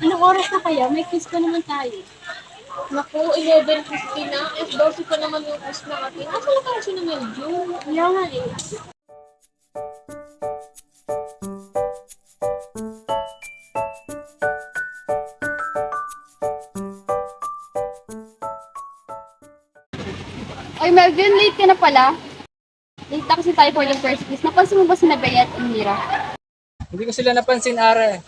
Anong oras na kaya? May quiz pa naman tayo. Naku, 11:50 na. 12 pa naman yung quiz natin. Asa na tayo si Meljo? Kaya nga eh. Oy, Melvin, late ka na pala. Late na kasi tayo for the first quiz. Napansin mo ba si Bea at Mira? Hindi ko sila napansin, Ara.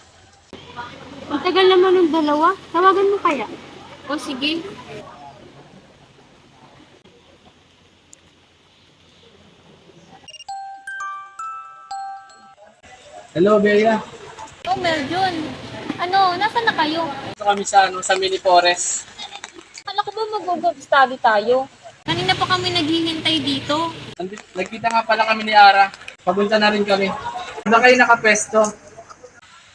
Ang tagal naman ng dalawa. Tawagan mo kaya? O sige. Hello, Bea. Oh, Meljon. Ano, nasaan na kayo? Ito kami sa mini forest. Kala ko ba mag-group study tayo? Kanina pa kami naghihintay dito. Nagkita nga pala kami ni Ara. Papunta na rin kami. Saan kayo nakapwesto?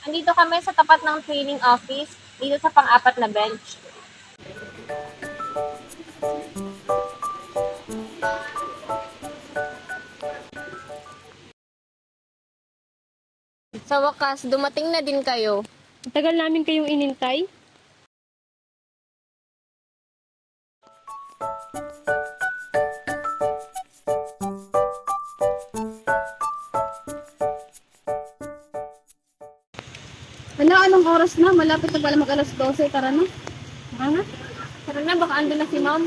Andito kami sa tapat ng training office, dito sa pang-apat na bench. Sa wakas, dumating na din kayo. Ang tagal namin kayong inintay. Wala, anong oras na? Malapit na pala mag-alas 12. Tara na. Ano? Tara na, baka andun na si Ma'am.